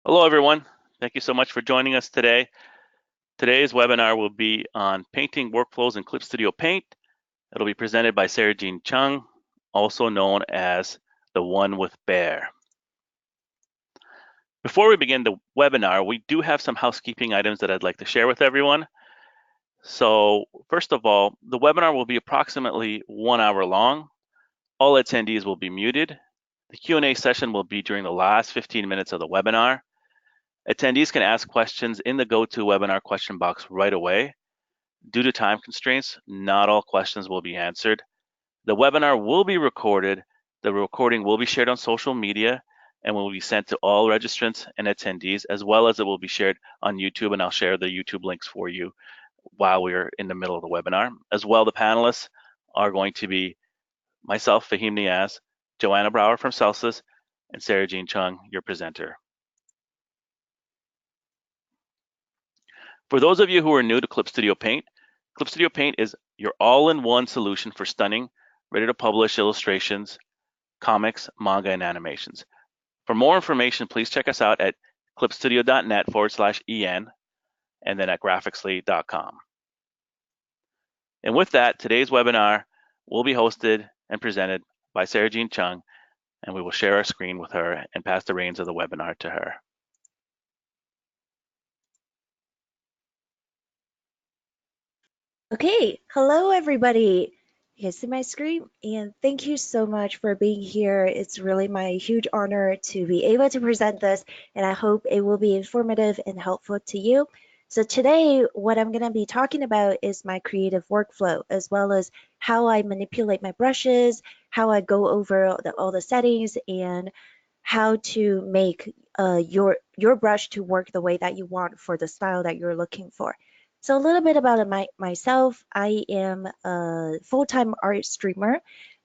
Hello, everyone. Thank you so much for joining us today. Today's webinar will be on painting workflows in Clip Studio Paint. It'll be presented by Sarajean Chung, also known as TheOneWithBear. Before we begin the webinar, we do have some housekeeping items that I'd like to share with everyone. So first of all, the webinar will be approximately 1 hour long. All attendees will be muted. The Q&A session will be during the last 15 minutes of the webinar. Attendees can ask questions in the GoToWebinar question box right away. Due to time constraints, not all questions will be answered. The webinar will be recorded. The recording will be shared on social media and will be sent to all registrants and attendees, as well as it will be shared on YouTube, and I'll share the YouTube links for you while we're in the middle of the webinar. As well, the panelists are going to be myself, Fahim Niaz, Joanna Brower from Celsius, and Sarajean Chung, your presenter. For those of you who are new to Clip Studio Paint is your all-in-one solution for stunning, ready-to-publish illustrations, comics, manga, and animations. For more information, please check us out at clipstudio.net/en and then at graphixly.com. And with that, today's webinar will be hosted and presented by Sarajean Chung, and we will share our screen with her and pass the reins of the webinar to her. Okay, hello everybody. You can see my screen, and thank you so much for being here. It's really my huge honor to be able to present this, and I hope it will be informative and helpful to you. So today, what I'm going to be talking about is my creative workflow, as well as how I manipulate my brushes, how I go over all the settings, and how to make your brush to work the way that you want for the style that you're looking for. So a little bit about myself. I am a full-time art streamer.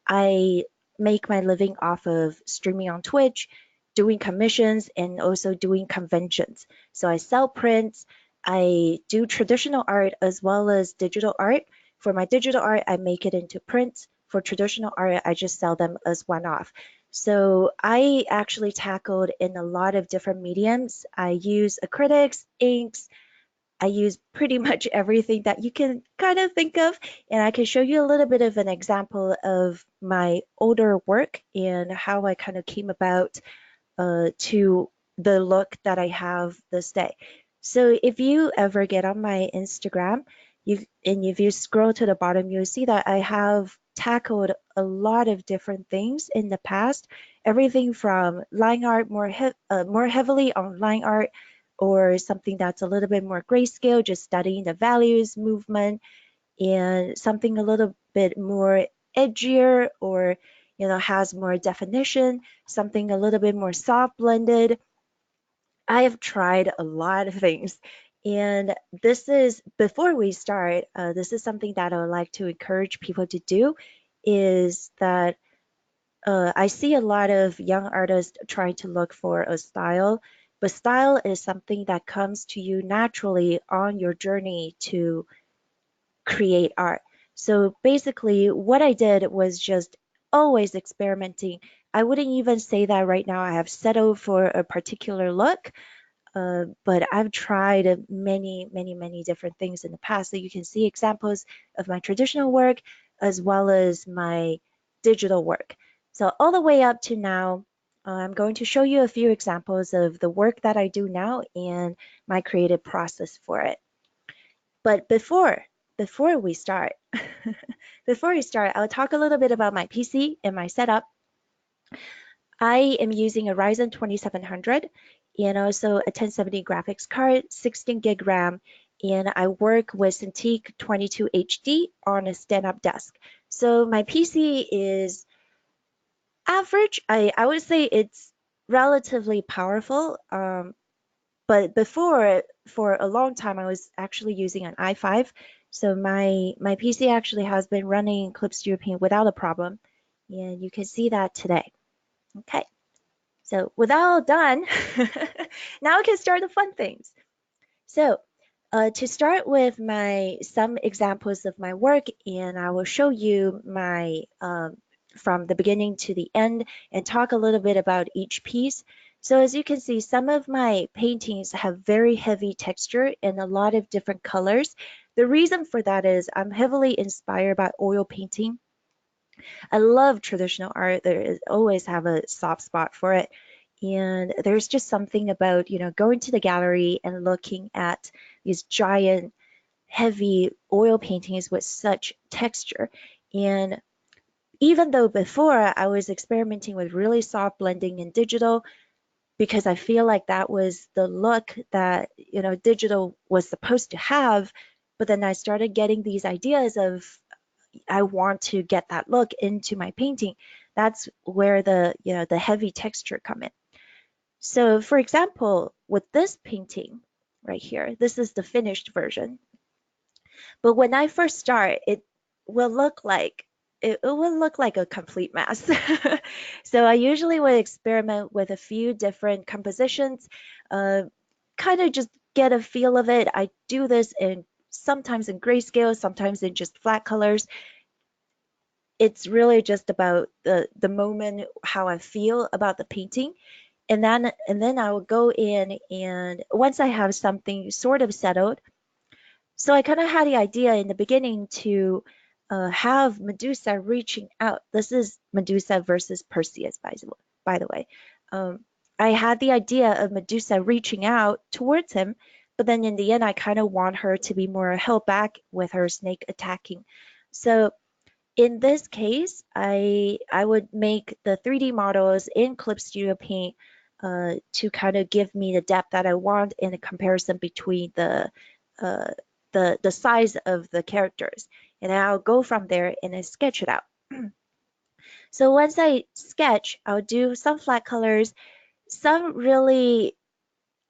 I make my living off of streaming on Twitch, doing commissions, and also doing conventions. So I sell prints. I do traditional art as well as digital art. For my digital art, I make it into prints. For traditional art, I just sell them as one-off. So I actually tackled in a lot of different mediums. I use acrylics, inks, I use pretty much everything that you can kind of think of, and I can show you a little bit of an example of my older work and how I kind of came about to the look that I have this day. So if you ever get on my Instagram, if you scroll to the bottom, you'll see that I have tackled a lot of different things in the past, everything from line art, more heavily on line art, or something that's a little bit more grayscale, just studying the values, movement, and something a little bit more edgier or has more definition, something a little bit more soft blended. I have tried a lot of things. And this is, before we start, this is something that I would like to encourage people to do, is that I see a lot of young artists trying to look for a style, but style is something that comes to you naturally on your journey to create art. So basically, what I did was just always experimenting. I wouldn't even say that right now I have settled for a particular look, but I've tried many, many, many different things in the past. So you can see examples of my traditional work as well as my digital work. So all the way up to now, I'm going to show you a few examples of the work that I do now and my creative process for it. But before we start, I'll talk a little bit about my PC and my setup. I am using a Ryzen 2700 and also a 1070 graphics card, 16 gig RAM, and I work with Cintiq 22HD on a stand-up desk. So my PC is average. I would say it's relatively powerful. But before, for a long time, I was actually using an i5. So my PC actually has been running Clip Studio Paint without a problem, and you can see that today. Okay. So with that all done, now we can start the fun things. So to start with some examples of my work, and I will show you my from the beginning to the end and talk a little bit about each piece. So as you can see, some of my paintings have very heavy texture and a lot of different colors. The reason for that is I'm heavily inspired by oil painting. I love traditional art. Always have a soft spot for it. And there's just something about, going to the gallery and looking at these giant, heavy oil paintings with such texture. And even though before I was experimenting with really soft blending in digital, because I feel like that was the look that, digital was supposed to have. But then I started getting these ideas of I want to get that look into my painting. That's where the heavy texture come in. So for example, with this painting right here, this is the finished version. But when I first start, will look like it will look like a complete mess. So I usually would experiment with a few different compositions, uh, kind of just get a feel of it. I do this in sometimes in grayscale, sometimes in just flat colors. It's really just about the moment, how I feel about the painting. And then I will go in, and once I have something sort of settled, so I kind of had the idea in the beginning to have Medusa reaching out. This is Medusa versus Perseus, by the way. Um, I had the idea of Medusa reaching out towards him, but then in the end, I kind of want her to be more held back with her snake attacking. So in this case, I would make the 3D models in Clip Studio Paint to kind of give me the depth that I want in a comparison between uh, the size of the characters. And I'll go from there and I sketch it out. So once I sketch, I'll do some flat colors, some really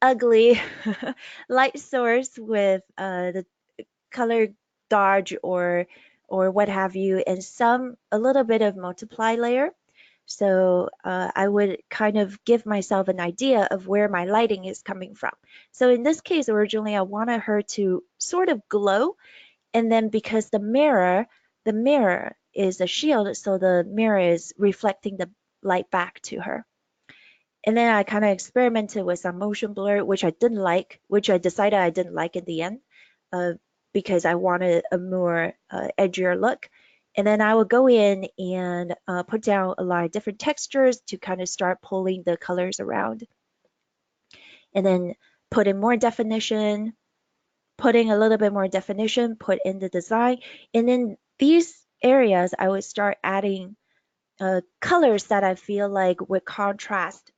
ugly light source with the color dodge or what have you, and some a little bit of multiply layer. So I would kind of give myself an idea of where my lighting is coming from. So in this case, originally I wanted her to sort of glow, and then because the mirror is a shield, so the mirror is reflecting the light back to her. And then I kind of experimented with some motion blur, which I didn't like, which I decided I didn't like in the end, uh, because I wanted a more edgier look. And then I would go in and put down a lot of different textures to kind of start pulling the colors around. And then put in more definition, putting a little bit more definition, put in the design. And in these areas, I would start adding colors that I feel like would contrast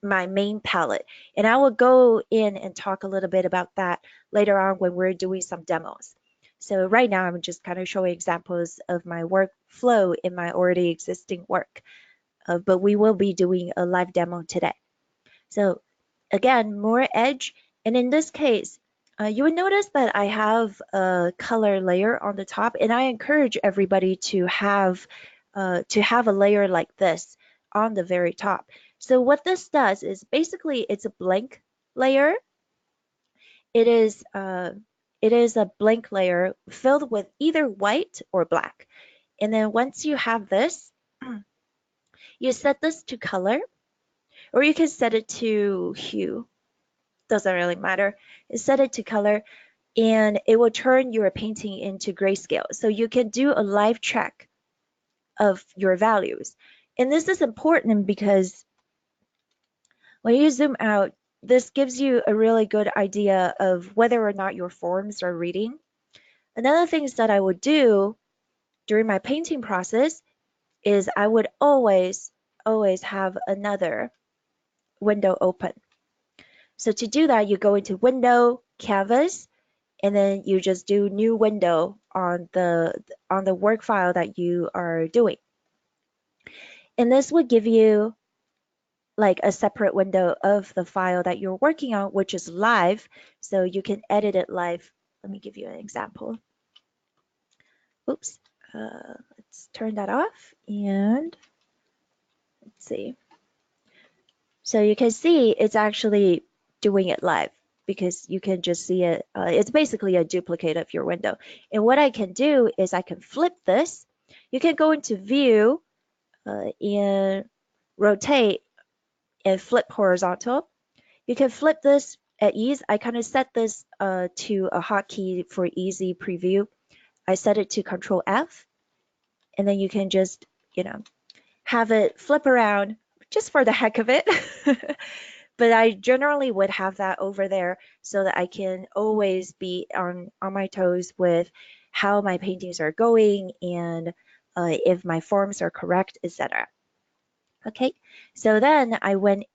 my main palette. And I will go in and talk a little bit about that later on when we're doing some demos. So right now I'm just kind of showing examples of my workflow in my already existing work, but we will be doing a live demo today. So again, more edge. And in this case, you would notice that I have a color layer on the top, and I encourage everybody to have a layer like this on the very top. So what this does is basically it's a blank layer. It is a blank layer filled with either white or black. And then once you have this, you set this to color, or you can set it to hue. Doesn't really matter. You set it to color, and it will turn your painting into grayscale. So you can do a live check of your values. And this is important because when you zoom out, this gives you a really good idea of whether or not your forms are reading. Another things that I would do during my painting process is I would always have another window open. So to do that, you go into Window, Canvas, and then you just do New Window on the work file that you are doing. And this would give you like a separate window of the file that you're working on, which is live, so you can edit it live. Let me give you an example. Oops, let's turn that off and let's see. So you can see it's actually doing it live because you can just see it. It's basically a duplicate of your window. And what I can do is I can flip this. You can go into View and rotate and flip horizontal. You can flip this at ease. I kind of set this to a hotkey for easy preview. I set it to Control F, and then you can just, you know, have it flip around just for the heck of it. But I generally would have that over there so that I can always be on my toes with how my paintings are going and if my forms are correct, etc. Okay, so then I went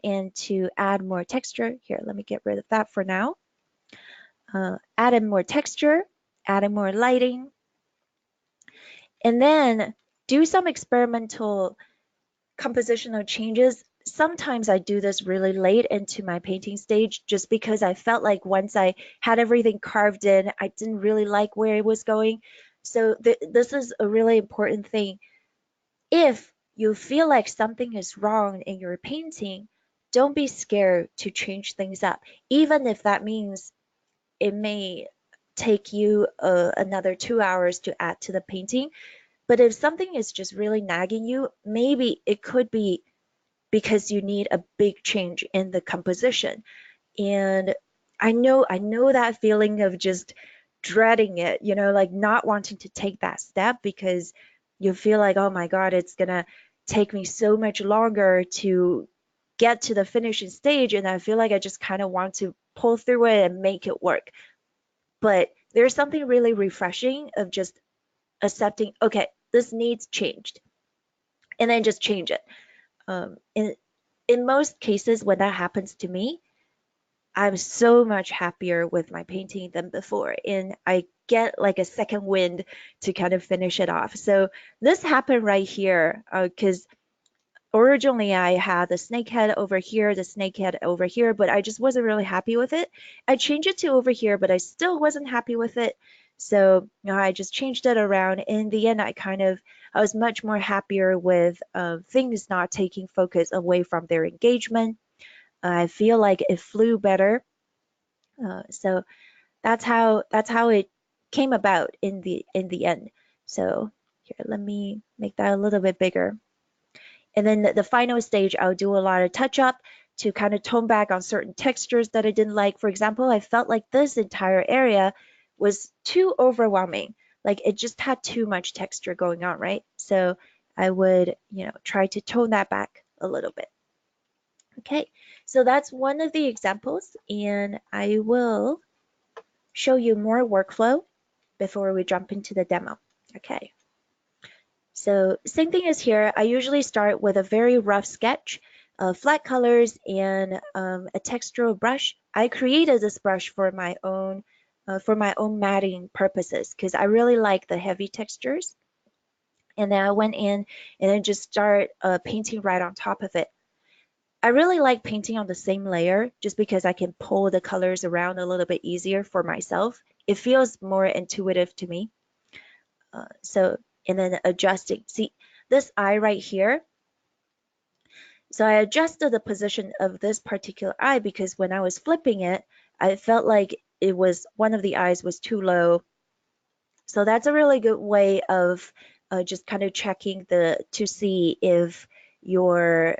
in to add more texture. Here, let me get rid of that for now. Added more texture, added more lighting, and then do some experimental compositional changes. Sometimes I do this really late into my painting stage just because I felt like once I had everything carved in, I didn't really like where it was going. So this is a really important thing. If you feel like something is wrong in your painting, don't be scared to change things up, even if that means it may take you another 2 hours to add to the painting. But if something is just really nagging you, maybe it could be because you need a big change in the composition. And I know that feeling of just dreading it, like not wanting to take that step because you feel like, oh my God, it's gonna take me so much longer to get to the finishing stage. And I feel like I just kind of want to pull through it and make it work. But there's something really refreshing of just accepting, okay, this needs changed, and then just change it. In most cases, when that happens to me, I'm so much happier with my painting than before, and I get like a second wind to kind of finish it off. So this happened right here because originally I had the snake head over here, the snake head over here, but I just wasn't really happy with it. I changed it to over here, but I still wasn't happy with it. So, I just changed it around. In the end, I was much more happier with things not taking focus away from their engagement. I feel like it flew better. So that's how it came about in the end. So here, let me make that a little bit bigger. And then the final stage, I'll do a lot of touch up to kind of tone back on certain textures that I didn't like. For example, I felt like this entire area was too overwhelming. Like it just had too much texture going on, right? So I would, try to tone that back a little bit. Okay, so that's one of the examples, and I will show you more workflow before we jump into the demo. Okay. So same thing as here, I usually start with a very rough sketch, flat colors, and a textural brush. I created this brush for my own matting purposes because I really like the heavy textures. And then I went in and then just start painting right on top of it. I really like painting on the same layer just because I can pull the colors around a little bit easier for myself. It feels more intuitive to me. So, and then adjusting. See, this eye right here. So I adjusted the position of this particular eye because when I was flipping it, I felt like it was one of the eyes was too low. So that's a really good way of just kind of checking to see if your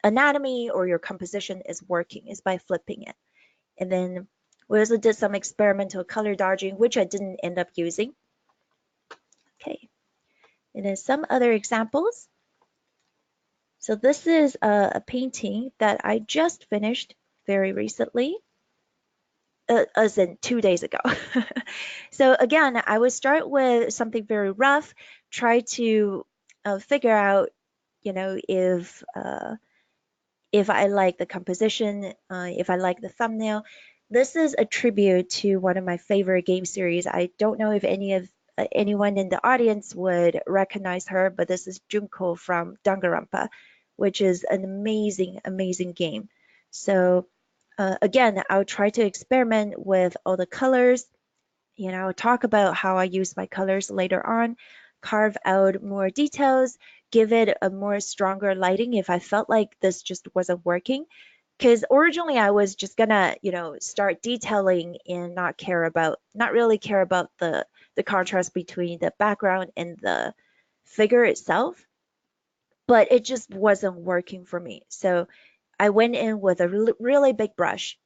anatomy or your composition is working is by flipping it. And then we also did some experimental color dodging, which I didn't end up using. Okay, and then some other examples. So this is a painting that I just finished very recently, as in 2 days ago. So again, I would start with something very rough, try to figure out, if I like the composition, if I like the thumbnail. This is a tribute to one of my favorite game series. I don't know if anyone in the audience would recognize her, but this is Junko from Danganronpa, which is an amazing, amazing game. So again, I'll try to experiment with all the colors. I'll talk about how I use my colors later on, carve out more details, give it a more stronger lighting if I felt like this just wasn't working. Because originally I was just gonna, start detailing and not really care about the contrast between the background and the figure itself. but it just wasn't working for me. So I went in with a really big brush.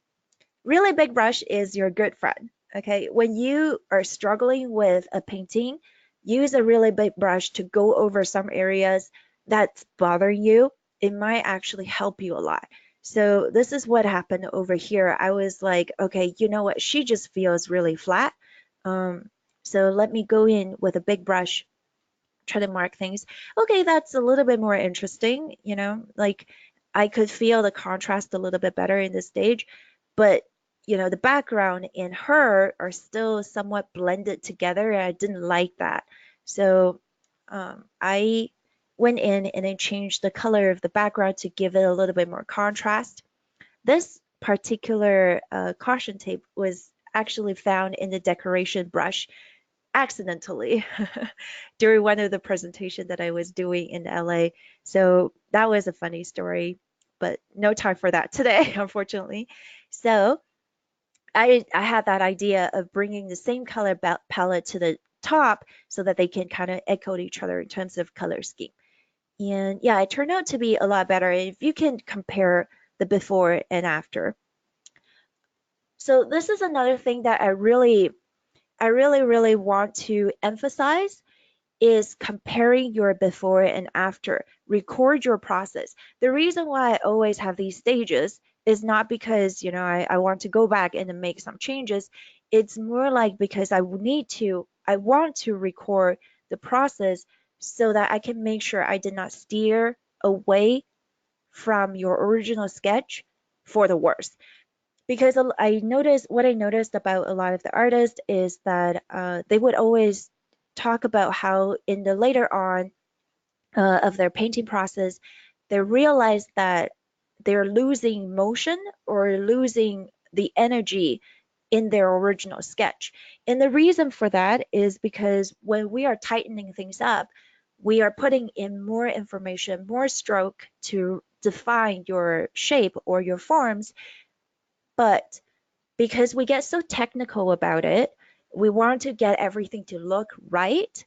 Really big brush is your good friend. Okay, when you are struggling with a painting, use a really big brush to go over some areas that's bothering you. It might actually help you a lot. So this is what happened over here. I was like, okay, you know what? She just feels really flat. Um, so let me go in with a big brush, try to mark things. Okay, that's a little bit more interesting, like I could feel the contrast a little bit better in this stage, but the background and her are still somewhat blended together, and I didn't like that. So I went in and I changed the color of the background to give it a little bit more contrast. This particular caution tape was actually found in the decoration brush accidentally during one of the presentation that I was doing in LA. So that was a funny story, but no time for that today, unfortunately. So I had that idea of bringing the same color palette to the top so that they can kind of echo each other in terms of color scheme. And yeah, it turned out to be a lot better if you can compare the before and after. So this is another thing that I really want to emphasize is comparing your before and after. Record your process. The reason why I always have these stages is not because, I want to go back and make some changes. It's more like because I want to record the process so that I can make sure I did not steer away from your original sketch for the worst. Because what I noticed about a lot of the artists is that they would always talk about how in the later on of their painting process, they realize that they're losing motion or losing the energy in their original sketch. And the reason for that is because when we are tightening things up, we are putting in more information, more stroke to define your shape or your forms. But because we get so technical about it, we want to get everything to look right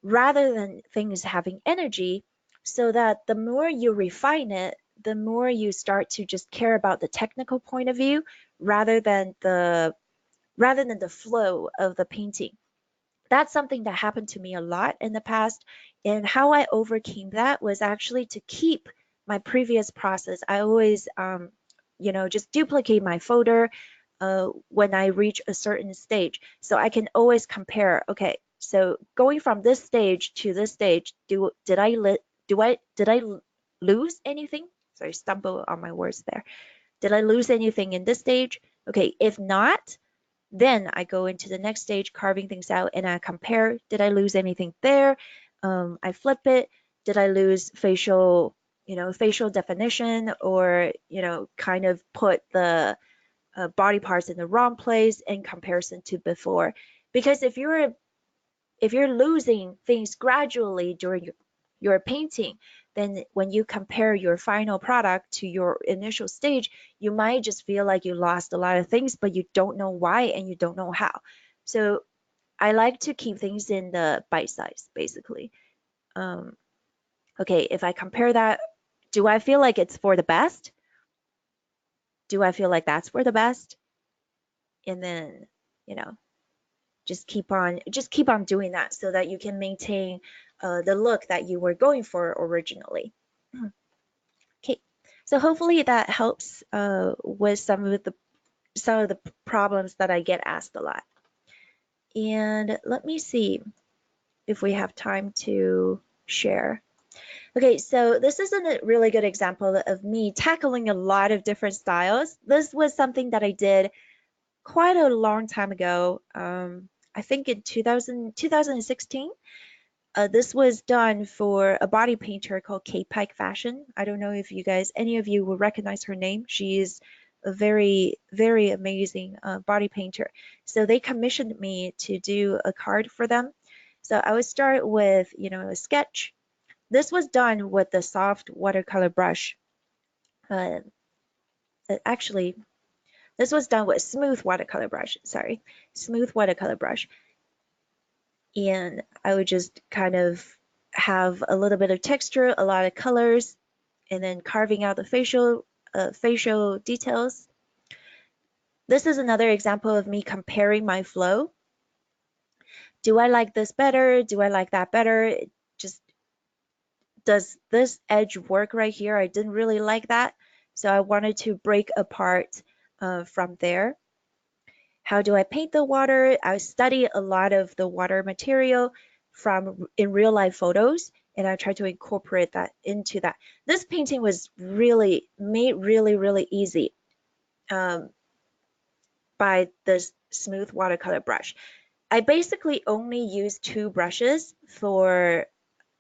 rather than things having energy, so that the more you refine it, the more you start to just care about the technical point of view rather than the flow of the painting. That's something that happened to me a lot in the past, and how I overcame that was actually to keep my previous process. I always just duplicate my folder when I reach a certain stage, so I can always compare. Okay, so going from this stage to this stage, did I lose anything? Sorry, stumble on my words there. Did I lose anything in this stage? Okay, if not, then I go into the next stage, carving things out, and I compare. Did I lose anything there? I flip it. Did I lose facial definition, or kind of put the body parts in the wrong place in comparison to before? Because if you're losing things gradually during your painting, then when you compare your final product to your initial stage, you might just feel like you lost a lot of things, but you don't know why and you don't know how. So I like to keep things in the bite size, basically. Um, okay, if I compare that, do I feel like it's for the best? Do I feel like that's for the best? And then, you know, just keep on doing that so that you can maintain the look that you were going for originally. Okay, so hopefully that helps with some of the problems that I get asked a lot. And let me see if we have time to share. Okay, so this is a really good example of me tackling a lot of different styles. This was something that I did quite a long time ago. I think in 2016. This was done for a body painter called Kate Pike Fashion. I don't know if any of you will recognize her name. She's a very, very amazing body painter. So they commissioned me to do a card for them. So I would start with, a sketch. This was done with the soft watercolor brush. Uh, Actually, this was done with smooth watercolor brush. Sorry, smooth watercolor brush. And I would just kind of have a little bit of texture, a lot of colors, and then carving out the facial details. This is another example of me comparing my flow. Do I like this better? Do I like that better? Just does this edge work right here? I didn't really like that, so I wanted to break apart from there. How do I paint the water? I study a lot of the water material from in real life photos, and I try to incorporate that into that. This painting was really made really easy um, by this smooth watercolor brush. I basically only use two brushes for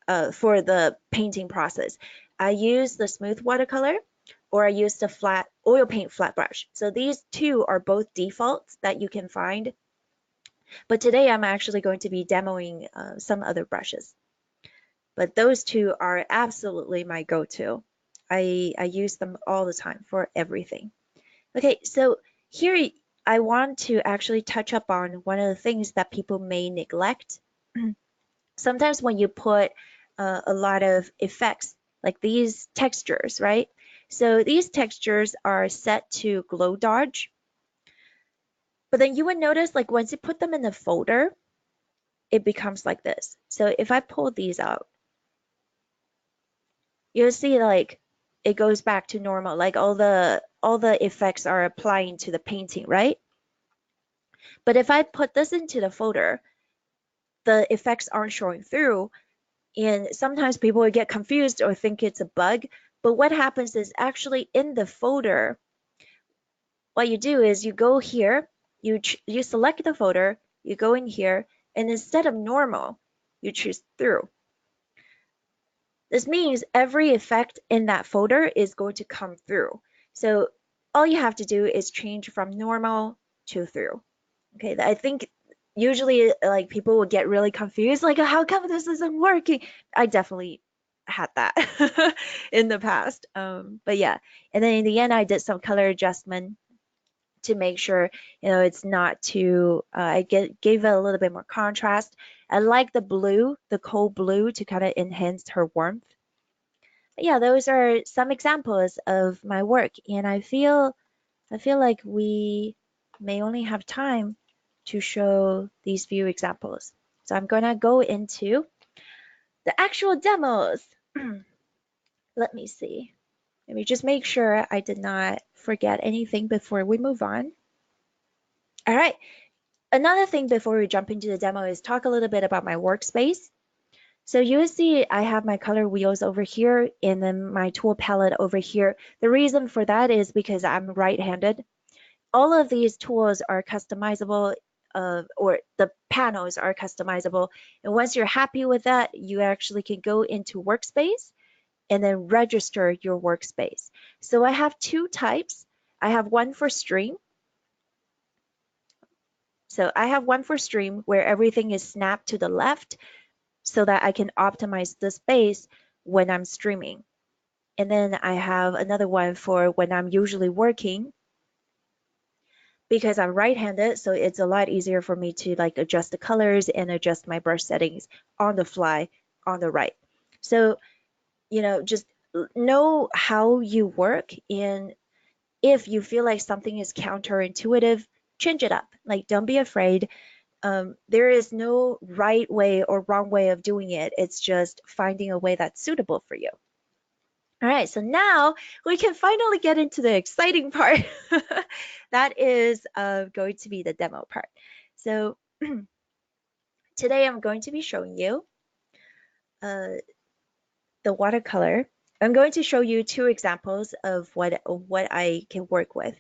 the painting process. I use the smooth watercolor or I use the flat oil paint flat brush. So these two are both defaults that you can find. But today I'm actually going to be demoing some other brushes. But those two are absolutely my go-to. I use them all the time for everything. Okay, so here I want to actually touch up on one of the things that people may neglect. Sometimes when you put a lot of effects, like these textures, right? So these textures are set to glow dodge, but then you would notice like once you put them in a folder, it becomes like this. So if I pull these out, you'll see like it goes back to normal, like all the effects are applying to the painting, right? But if I put this into the folder, the effects aren't showing through, and sometimes people would get confused or think it's a bug. But what happens is actually in the folder, what you do is you go here, you select the folder, you go in here, and instead of normal, you choose through. This means every effect in that folder is going to come through. So all you have to do is change from normal to through. Okay, I think usually like people will get really confused, like how come this isn't working? I definitely had that in the past. But yeah, and then in the end, I did some color adjustment to make sure it's not too. Gave it a little bit more contrast. I like the blue, the cold blue, to kind of enhance her warmth. But yeah, those are some examples of my work, and I feel like we may only have time to show these few examples. So I'm gonna go into the actual demos. Let me see. Let me just make sure I did not forget anything before we move on. All right. Another thing before we jump into the demo is talk a little bit about my workspace. So you will see I have my color wheels over here and then my tool palette over here. The reason for that is because I'm right-handed. All of these tools are customizable, or the panels are customizable. And once you're happy with that, you actually can go into Workspace and then register your workspace. So I have two types. I have one for stream. So I have one for stream where everything is snapped to the left so that I can optimize the space when I'm streaming. And then I have another one for when I'm usually working because I'm right-handed, so it's a lot easier for me to like adjust the colors and adjust my brush settings on the fly on the right. So, just know how you work, and if you feel like something is counterintuitive, change it up. Like, don't be afraid. There is no right way or wrong way of doing it. It's just finding a way that's suitable for you. All right, so now we can finally get into the exciting part. That is going to be the demo part. So today I'm going to be showing you uh, the watercolor. I'm going to show you two examples of what I can work with.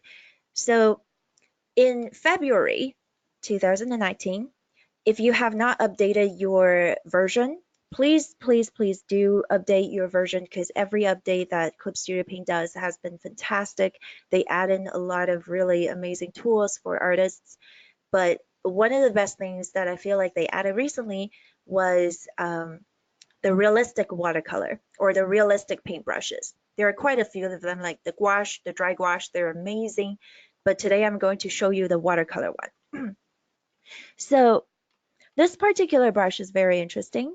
So in February 2019, if you have not updated your version, please do update your version, because every update that Clip Studio Paint does has been fantastic. They add in a lot of really amazing tools for artists. But one of the best things that I feel like they added recently was the realistic watercolor or the realistic paintbrushes. There are quite a few of them, like the gouache, the dry gouache, they're amazing. But today I'm going to show you the watercolor one. So this particular brush is very interesting.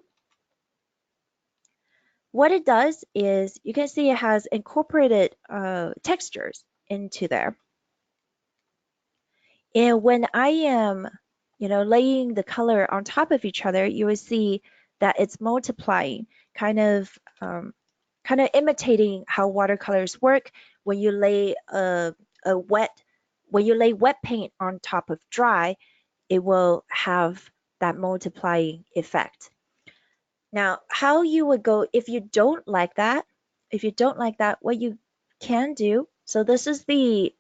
what it does is you can see it has incorporated textures into there. And when I am, laying the color on top of each other, you will see that it's multiplying, kind of imitating how watercolors work when you lay a wet when you lay wet paint on top of dry, it will have that multiplying effect. Now, how you would go if you don't like that, what you can do, so this is the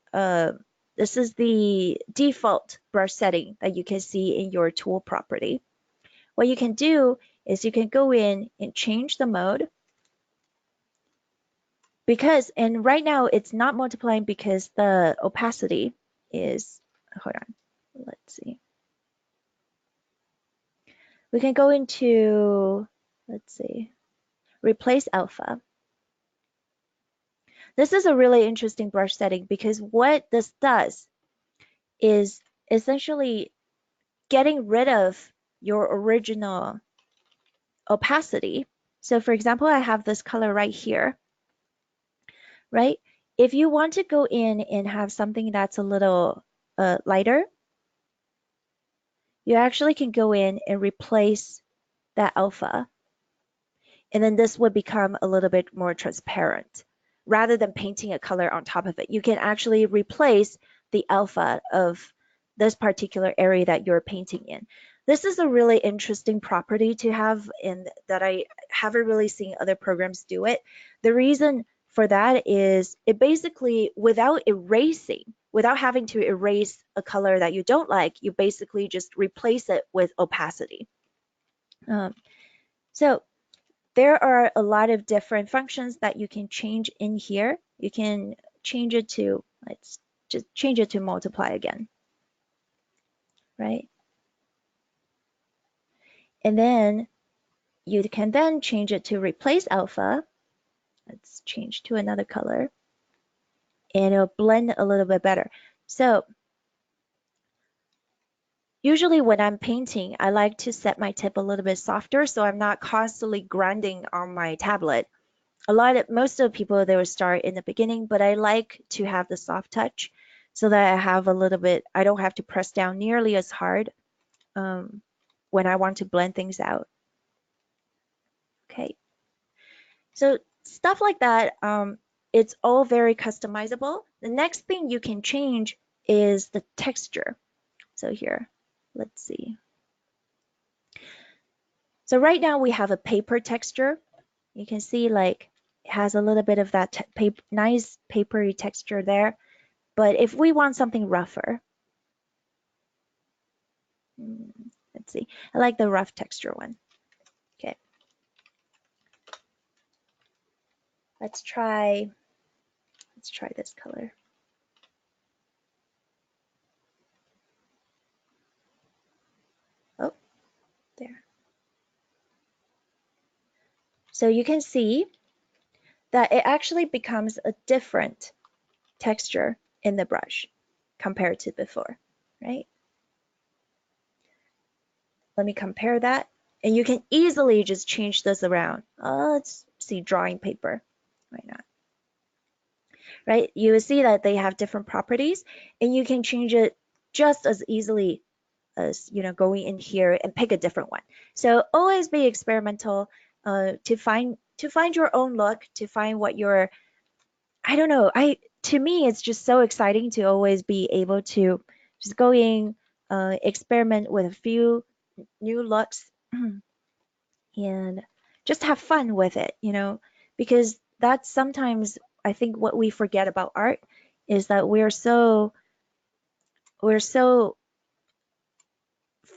default brush setting that you can see in your tool property. What you can do is you can go in and change the mode and right now it's not multiplying because the opacity is, hold on, let's see. We can go into, let's see, replace alpha. This is a really interesting brush setting because what this does is essentially getting rid of your original opacity. So for example, I have this color right here, right? If you want to go in and have something that's a little lighter, you actually can go in and replace that alpha. And then this would become a little bit more transparent. Rather than painting a color on top of it, you can actually replace the alpha of this particular area that you're painting in. This is a really interesting property to have and that I haven't really seen other programs do it. The reason for that is it basically, without having to erase a color that you don't like, you basically just replace it with opacity. So there are a lot of different functions that you can change in here. You can change it to, let's just change it to multiply again, right? And then you can then change it to replace alpha. Let's change to another color and it'll blend a little bit better. So usually when I'm painting, I like to set my tip a little bit softer so I'm not constantly grinding on my tablet. Most of the people, they will start in the beginning, but I like to have the soft touch so that I have a little bit, I don't have to press down nearly as hard when I want to blend things out. Okay, so stuff like that, it's all very customizable. The next thing you can change is the texture. So here, let's see. So right now we have a paper texture. You can see like it has a little bit of that nice papery texture there. But if we want something rougher, let's see, I like the rough texture one. Okay, let's try this color. Oh, there. So you can see that it actually becomes a different texture in the brush compared to before, right? Let me compare that. And you can easily just change this around. Let's see, drawing paper. Why not? Right? You will see that they have different properties and you can change it just as easily as, going in here and pick a different one. So always be experimental to find your own look, to find what your, I don't know, to me it's just so exciting to always be able to just go in, experiment with a few new looks and just have fun with it, because that's sometimes I think what we forget about art is that we're so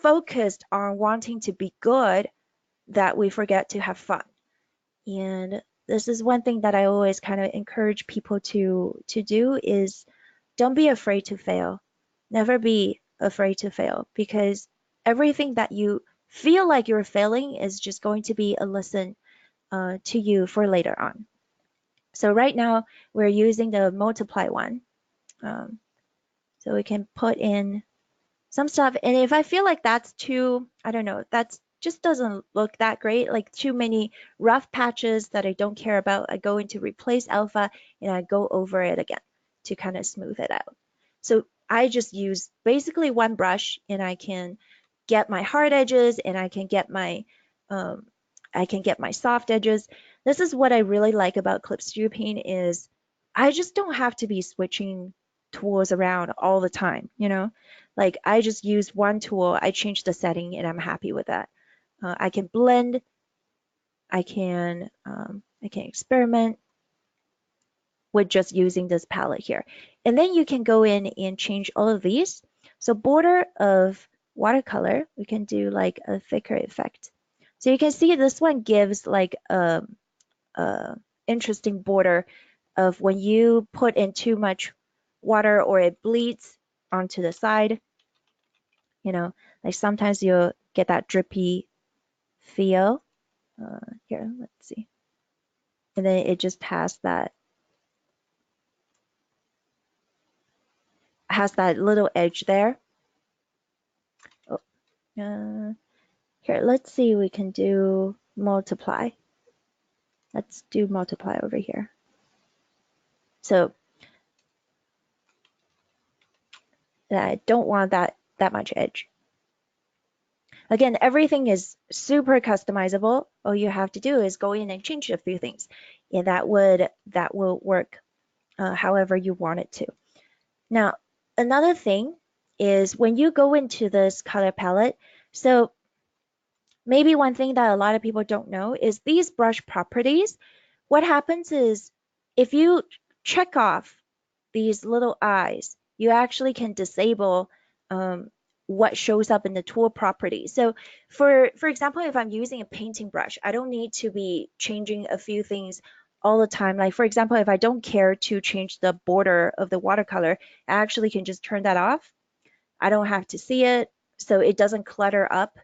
focused on wanting to be good that we forget to have fun. And this is one thing that I always kind of encourage people to do is don't be afraid to fail. Never be afraid to fail because everything that you feel like you're failing is just going to be a lesson to you for later on. So right now we're using the multiply one. So we can put in some stuff. And if I feel like that's too, I don't know, just doesn't look that great, like too many rough patches that I don't care about. I go into replace alpha and I go over it again to kind of smooth it out. So I just use basically one brush and I can get my hard edges and um, I can get my soft edges. This is what I really like about Clip Studio Paint is I just don't have to be switching tools around all the time, you know? Like I just use one tool, I change the setting and I'm happy with that. I can blend, I can experiment with just using this palette here. And then you can go in and change all of these. So border of watercolor, we can do like a thicker effect. So you can see this one gives like a interesting border of when you put in too much water or it bleeds onto the side, you know, like sometimes you'll get that drippy feel. Here, let's see. And then it just has that little edge there. Oh, here, let's see, we can do multiply. Let's do multiply over here. So I don't want that much edge. Again, everything is super customizable. All you have to do is go in and change a few things, and that will work however you want it to. Now, another thing is when you go into this color palette, so maybe one thing that a lot of people don't know is these brush properties. What happens is if you check off these little eyes, you actually can disable what shows up in the tool properties. So for example, if I'm using a painting brush, I don't need to be changing a few things all the time. Like for example, if I don't care to change the border of the watercolor, I actually can just turn that off. I don't have to see it, so it doesn't clutter up.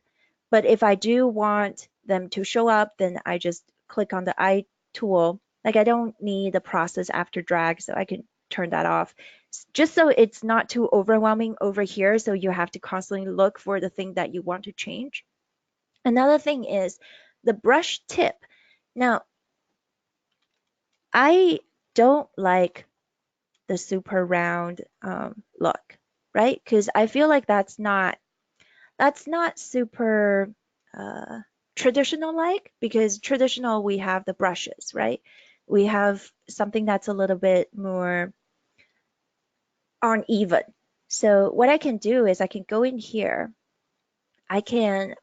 But if I do want them to show up, then I just click on the eye tool. Like I don't need the process after drag, so I can turn that off. Just so it's not too overwhelming over here, so you have to constantly look for the thing that you want to change. Another thing is the brush tip. Now, I don't like the super round look, right? Because I feel like that's not super uh, traditional like because traditional we have the brushes, right? We have something that's a little bit more uneven. So what I can do is I can go in here. I can,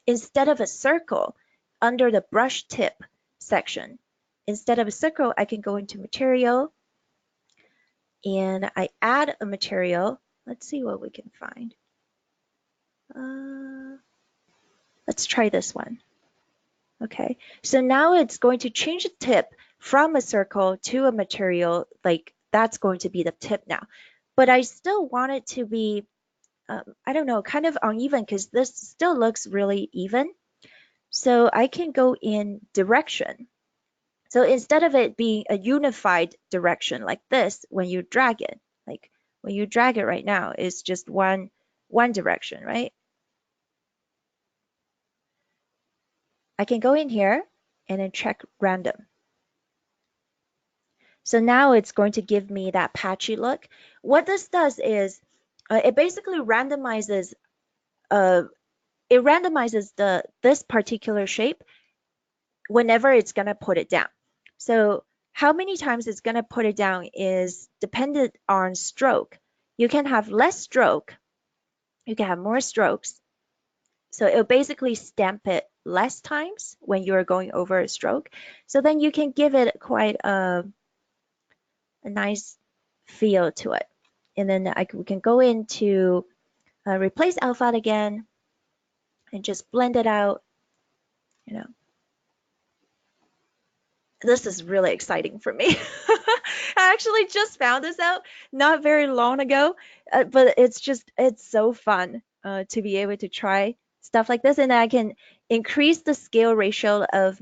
instead of a circle under the brush tip section, instead of a circle, I can go into material and I add a material. Let's see what we can find. Uh, let's try this one. Okay, so now it's going to change the tip from a circle to a material, like that's going to be the tip now. But I still want it to be, I don't know, kind of uneven because this still looks really even. So I can go in direction. So instead of it being a unified direction like this, when you drag it, like when you drag it right now, it's just one direction, right? I can go in here and then check random. So now it's going to give me that patchy look. What this does is it basically uh, randomizes this particular shape whenever it's gonna put it down. So how many times it's gonna put it down is dependent on stroke. You can have less stroke, you can have more strokes. So it'll basically stamp it less times when you're going over a stroke. So then you can give it quite a nice feel to it. And then we can go into replace alpha again and just blend it out. You know, this is really exciting for me. I actually just found this out not very long ago, but it's so fun to be able to try stuff like this. And I can increase the scale ratio of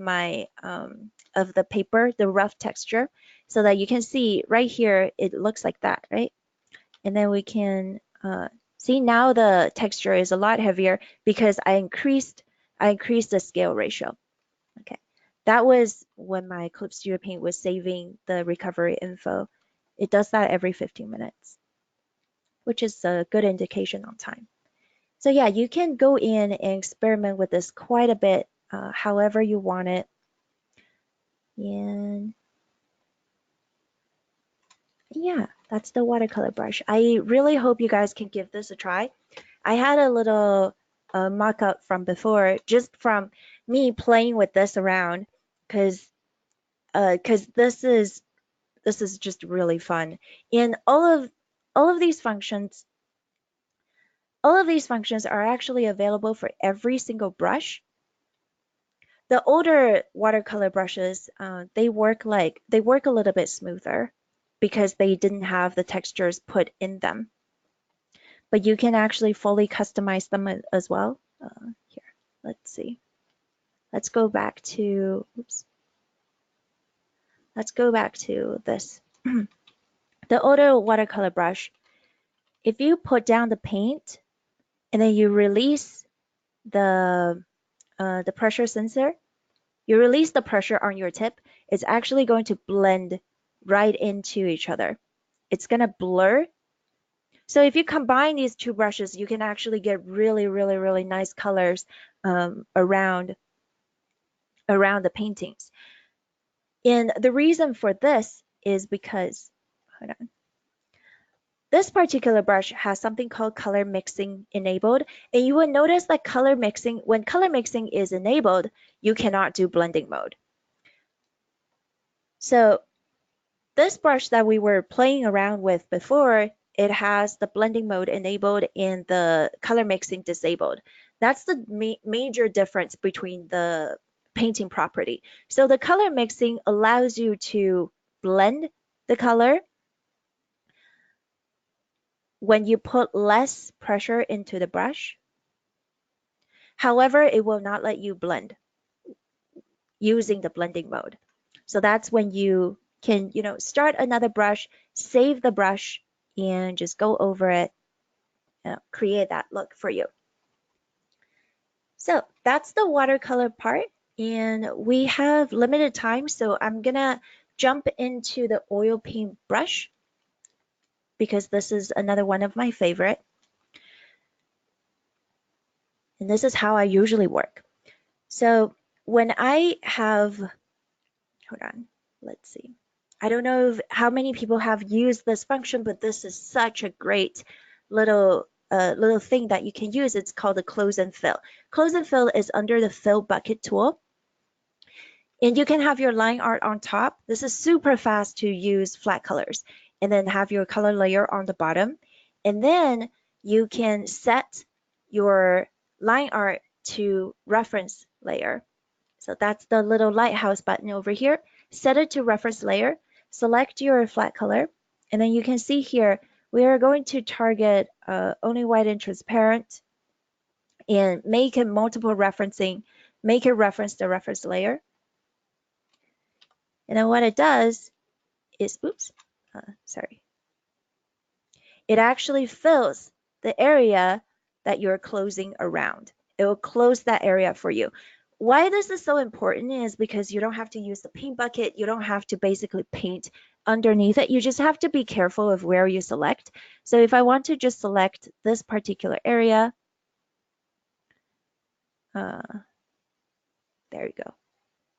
of the paper, the rough texture, so that you can see right here, it looks like that, right? And then we can see now the texture is a lot heavier because I increased I increased the scale ratio. Okay. That was when my Clip Studio Paint was saving the recovery info. It does that every 15 minutes, which is a good indication on time. So yeah, you can go in and experiment with this quite a bit, however you want it. And yeah, that's the watercolor brush. I really hope you guys can give this a try. I had a little mock-up from before, just from me playing with this around, because this is just really fun. And all of these functions, all of these functions are actually available for every single brush. The older watercolor brushes, they work a little bit smoother because they didn't have the textures put in them. But you can actually fully customize them as well. Here, let's see. Let's go back to, oops. Let's go back to this. The older watercolor brush, if you put down the paint and then you release the pressure sensor, you release the pressure on your tip, it's actually going to blend right into each other. It's going to blur. So if you combine these two brushes, you can actually get really, really, really nice colors around the paintings. And the reason for this is because, hold on, this particular brush has something called color mixing enabled. And you will notice that when color mixing is enabled, you cannot do blending mode. So this brush that we were playing around with before, it has the blending mode enabled and the color mixing disabled. That's the major difference between the painting property. So the color mixing allows you to blend the color when you put less pressure into the brush. However, it will not let you blend using the blending mode. So that's when you can, start another brush, save the brush, and just go over it, create that look for you. So that's the watercolor part. And we have limited time, so I'm gonna jump into the oil paint brush because this is another one of my favorite. And this is how I usually work. So when I have, hold on, let's see. I don't know how many people have used this function, but this is such a great little thing that you can use. It's called a close and fill. Close and fill is under the fill bucket tool. And you can have your line art on top. This is super fast to use flat colors. And then have your color layer on the bottom. And then you can set your line art to reference layer. So that's the little lighthouse button over here. Set it to reference layer. Select your flat color. And then you can see here, we are going to target only white and transparent and make it multiple referencing, make it reference the reference layer. And then what it does is, oops, sorry. It actually fills the area that you're closing around. It will close that area for you. Why this is so important is because you don't have to use the paint bucket. You don't have to basically paint underneath it. You just have to be careful of where you select. So if I want to just select this particular area, there you go.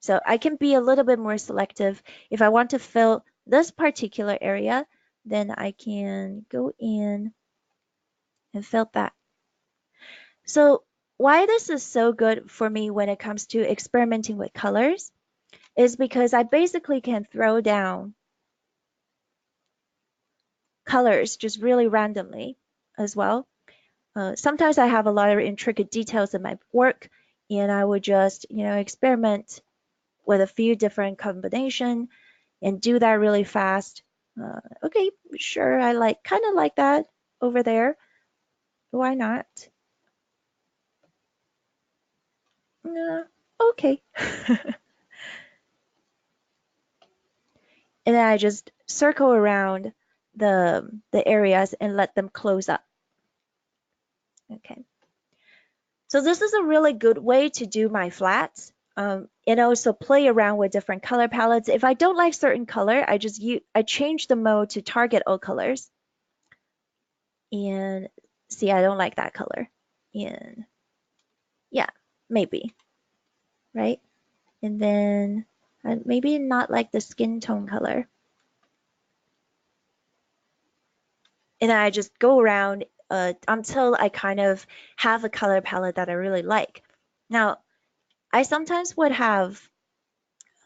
So I can be a little bit more selective. If I want to fill this particular area, then I can go in and fill that. So why this is so good for me when it comes to experimenting with colors is because I basically can throw down colors just really randomly as well. Sometimes I have a lot of intricate details in my work and I would just, experiment with a few different combination and do that really fast. Okay, sure, I kind of like that over there. Why not? Okay. And then I just circle around the areas and let them close up. Okay. So this is a really good way to do my flats. And also play around with different color palettes. If I don't like certain color, I change the mode to target all colors. And see, I don't like that color. And yeah, maybe, right? And then maybe not like the skin tone color. And I just go around until I kind of have a color palette that I really like. Now, I sometimes would have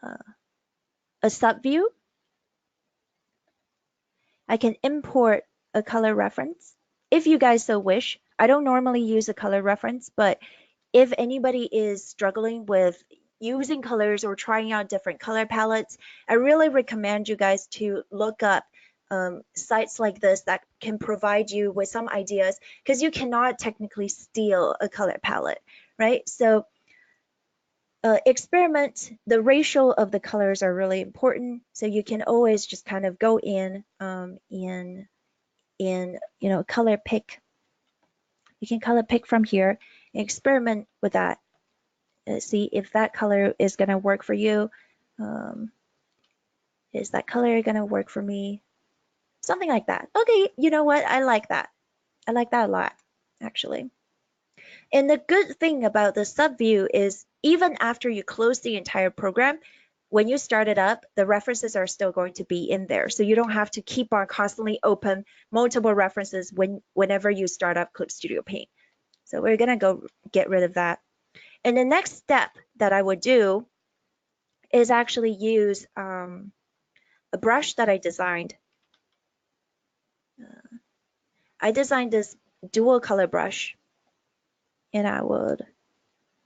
uh, a sub view. I can import a color reference if you guys so wish. I don't normally use a color reference, but if anybody is struggling with using colors or trying out different color palettes, I really recommend you guys to look up sites like this that can provide you with some ideas, because you cannot technically steal a color palette, right? So experiment. The ratio of the colors are really important, so you can always just kind of go in color pick. You can color pick from here and experiment with that. See if that color is going to work for you. Um, is that color going to work for me? Something like that. Okay, you know what? I like that. I like that a lot, actually. And the good thing about the sub view is even after you close the entire program, when you start it up, the references are still going to be in there. So you don't have to keep on constantly open multiple references whenever you start up Clip Studio Paint. So we're going to go get rid of that. And the next step that I would do is actually use a brush that I designed. I designed this dual color brush, and I would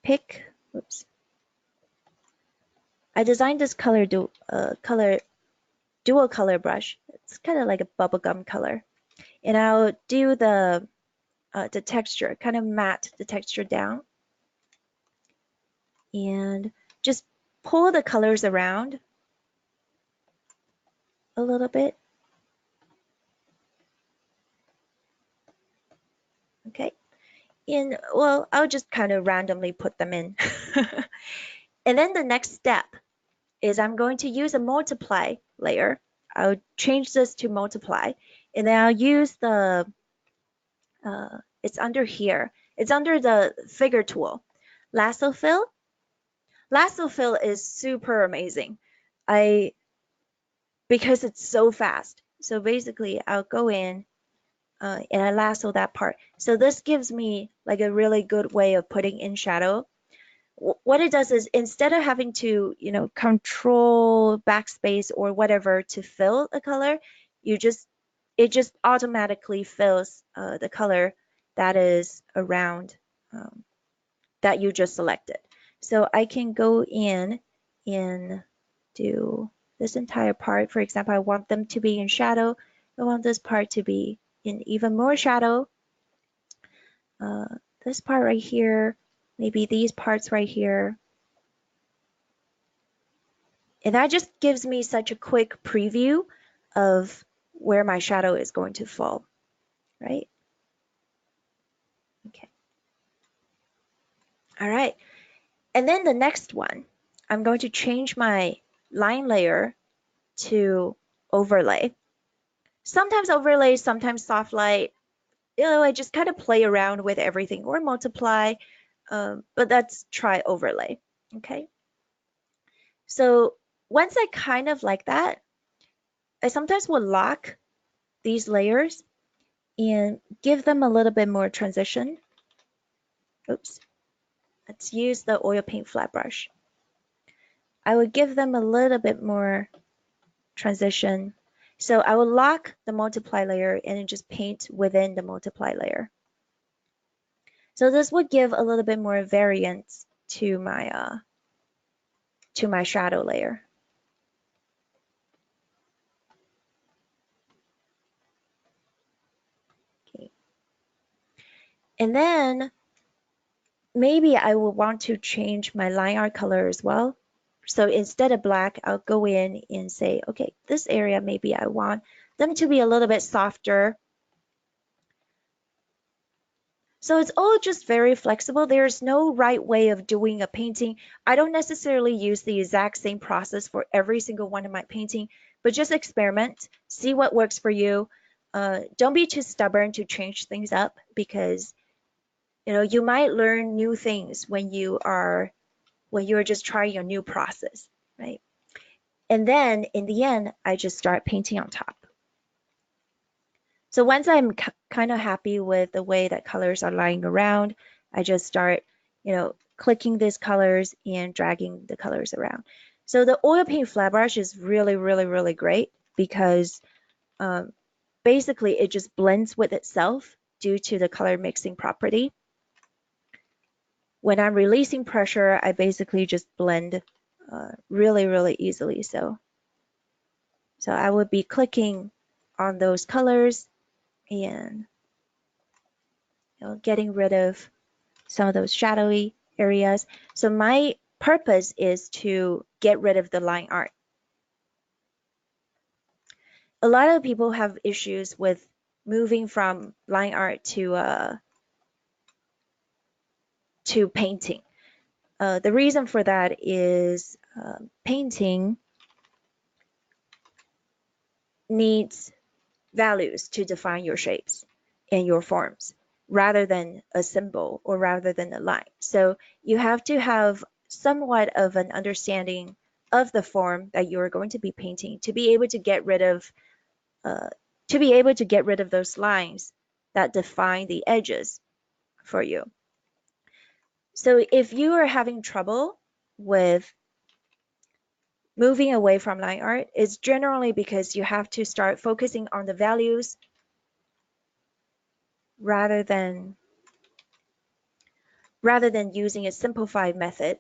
pick, oops. I designed this dual color brush. It's kind of like a bubblegum color. And I'll do the texture, kind of matte the texture down. And just pull the colors around a little bit. Okay. And well, I'll just kind of randomly put them in. And then the next step is I'm going to use a multiply layer. I'll change this to multiply, and then I'll use it's under here. It's under the figure tool. Lasso fill. Lasso fill is super amazing. Because it's so fast. So basically I'll go in and I lasso that part. So this gives me like a really good way of putting in shadow. What it does is instead of having to, control backspace or whatever to fill a color, it just automatically fills the color that is around that you just selected. So I can go in and do this entire part. For example, I want them to be in shadow. I want this part to be in even more shadow. This part right here, maybe these parts right here. And that just gives me such a quick preview of where my shadow is going to fall, right? Okay. All right. And then the next one, I'm going to change my line layer to overlay. Sometimes overlay, sometimes soft light. I just kind of play around with everything, or multiply, but let's try overlay, okay? So once I kind of like that, I sometimes will lock these layers and give them a little bit more transition. Oops, let's use the oil paint flat brush. I would give them a little bit more transition. So I will lock the multiply layer and then just paint within the multiply layer. So this would give a little bit more variance to my shadow layer. Okay. And then maybe I will want to change my line art color as well. So instead of black, I'll go in and say, okay, this area, maybe I want them to be a little bit softer. So it's all just very flexible. There's no right way of doing a painting. I don't necessarily use the exact same process for every single one of my painting, but just experiment, see what works for you. Don't be too stubborn to change things up because you might learn new things when you're just trying a new process, right? And then in the end, I just start painting on top. So once I'm kind of happy with the way that colors are lying around, I just start, clicking these colors and dragging the colors around. So the oil paint flat brush is really, really, really great because um, basically it just blends with itself due to the color mixing property. When I'm releasing pressure, I basically just blend really, really easily. So I would be clicking on those colors and getting rid of some of those shadowy areas. So my purpose is to get rid of the line art. A lot of people have issues with moving from line art to painting. The reason for that is painting needs values to define your shapes and your forms rather than a symbol or rather than a line. So you have to have somewhat of an understanding of the form that you're going to be painting to be able to get rid of uh, those lines that define the edges for you. So if you are having trouble with moving away from line art, it's generally because you have to start focusing on the values rather than using a simplified method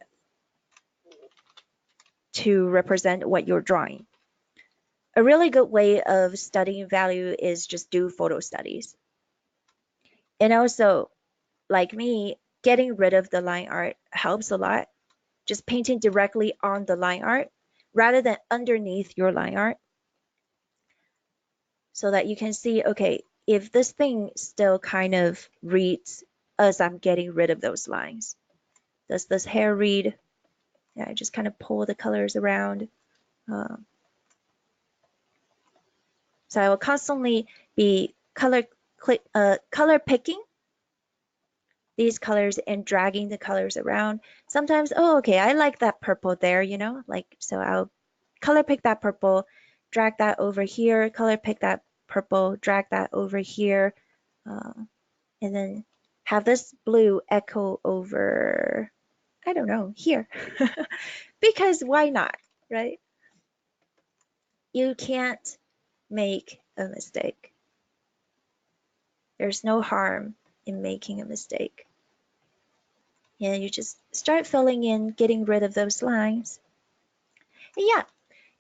to represent what you're drawing. A really good way of studying value is just do photo studies. And also, like me, getting rid of the line art helps a lot. Just painting directly on the line art rather than underneath your line art so that you can see, okay, if this thing still kind of reads as I'm getting rid of those lines. Does this hair read? Yeah, I just kind of pull the colors around. Um, So I will constantly be color picking these colors and dragging the colors around. Sometimes, oh, okay, I like that purple there, like, so I'll color pick that purple, drag that over here, color pick that purple, drag that over here, uh, and then have this blue echo over, I don't know, here. Because why not, right? You can't make a mistake. There's no harm in making a mistake. And you just start filling in, getting rid of those lines. And yeah,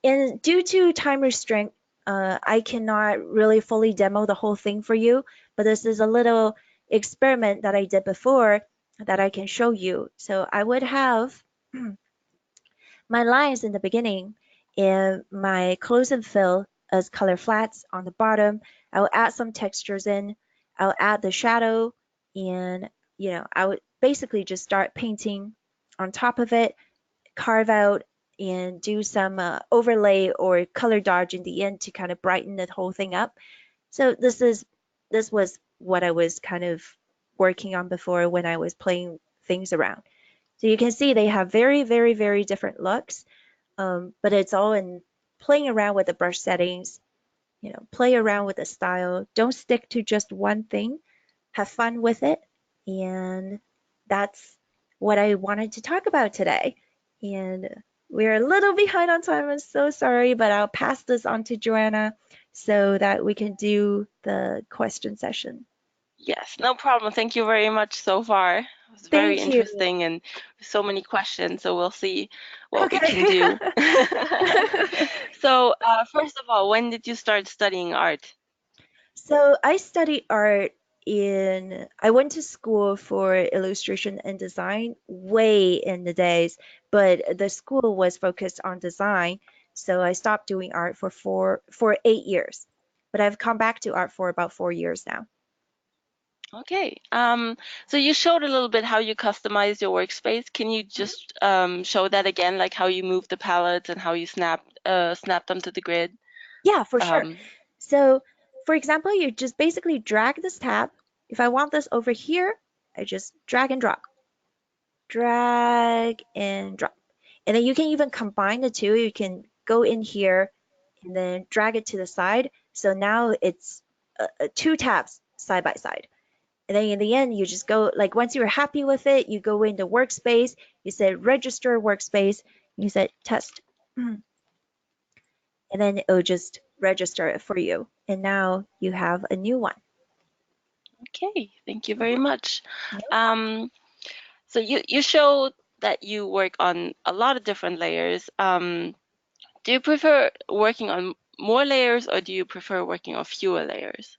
and due to time restraint, I cannot really fully demo the whole thing for you, but this is a little experiment that I did before that I can show you. So I would have my lines in the beginning and my close and fill as color flats on the bottom. I will add some textures in. I'll add the shadow and I would basically just start painting on top of it, carve out and do some overlay or color dodge in the end to kind of brighten the whole thing up. So this was what I was kind of working on before when I was playing things around. So you can see they have very, very, very different looks, but it's all in playing around with the brush settings, play around with the style. Don't stick to just one thing. Have fun with it. And that's what I wanted to talk about today. And we're a little behind on time. I'm so sorry, but I'll pass this on to Joanna so that we can do the question session. Yes, no problem. Thank you very much so far. It was very Thank you. interesting and so many questions, so we'll see what we can Okay. do. So, first of all, when did you start studying art? So I studied art I went to school for illustration and design way in the days, but the school was focused on design. So I stopped doing art for 8 years. But I've come back to art for about 4 years now. Okay. So you showed a little bit how you customize your workspace. Can you just show that again, like how you move the palettes and how you snap them to the grid? Yeah, for sure. Um, So, for example, you just basically drag this tab. If I want this over here, I just drag and drop, drag and drop. And then you can even combine the two. You can go in here and then drag it to the side. So now it's two tabs side by side. And then in the end, you just go, like once you're happy with it, you go into Workspace, you said register Workspace, you said test, and then it'll just register it for you. And now you have a new one. okay, thank you very Mhm. much. Yep. Um, so you showed that you work on a lot of different layers. Do you prefer working on more layers or do you prefer working on fewer layers?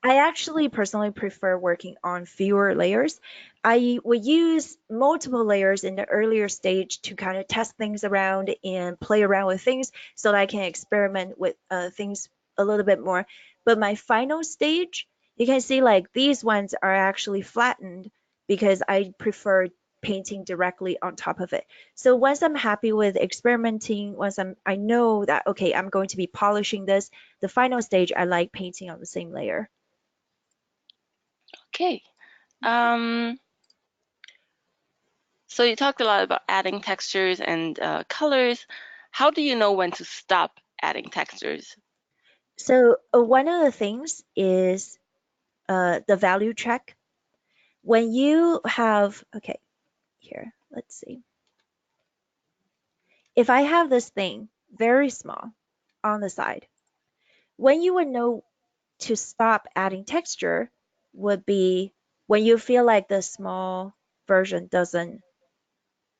I actually personally prefer working on fewer layers. I would use multiple layers in the earlier stage to kind of test things around and play around with things so that I can experiment with things a little bit more. But my final stage, you can see like these ones are actually flattened because I prefer painting directly on top of it. So once I'm happy with experimenting, I know that okay, I'm going to be polishing this, the final stage I like painting on the same layer. Okay. Um, so you talked a lot about adding textures and colors. How do you know when to stop adding textures? So one of the things is the value check. When you have, okay, here, let's see. If I have this thing very small on the side, when you would know to stop adding texture would be when you feel like the small version doesn't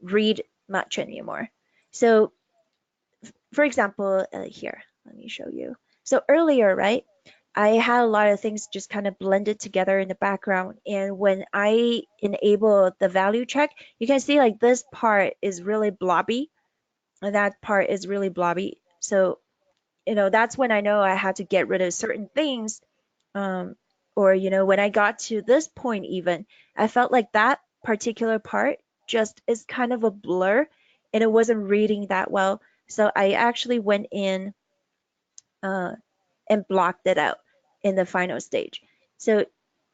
read much anymore. So for example, here, let me show you. So earlier, right, I had a lot of things just kind of blended together in the background. And when I enable the value check, you can see like this part is really blobby and that part is really blobby. So, that's when I know I had to get rid of certain things. Um, or, when I got to this point, even, I felt like that particular part just is kind of a blur and it wasn't reading that well. So I actually went in uh, and blocked it out in the final stage. So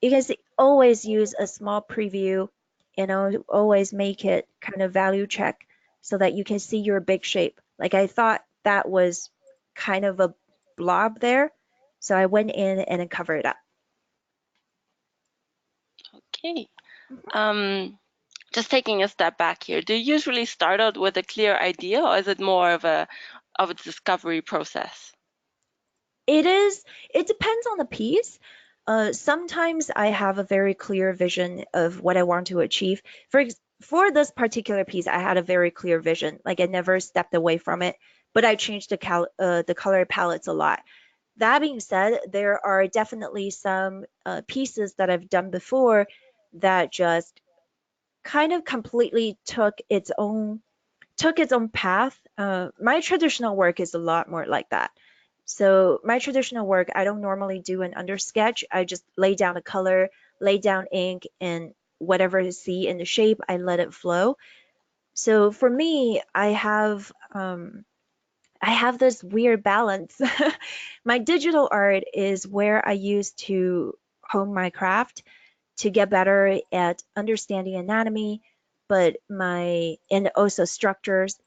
you can see, always use a small preview, always make it kind of value check so that you can see your big shape. Like I thought that was kind of a blob there. So I went in and then covered it up. Okay. Mhm. Um, just taking a step back here, do you usually start out with a clear idea or is it more of a discovery process? It depends on the piece. Sometimes I have a very clear vision of what I want to achieve. For this particular piece, I had a very clear vision. Like I never stepped away from it, but I changed the color palettes a lot. That being said, there are definitely some pieces that I've done before that just kind of completely took its own path. My traditional work is a lot more like that. So my traditional work, I don't normally do an undersketch. I just lay down a color, lay down ink, and whatever I see in the shape, I let it flow. So for me, I have this weird balance. My digital art is where I use to hone my craft to get better at understanding anatomy, and also structures.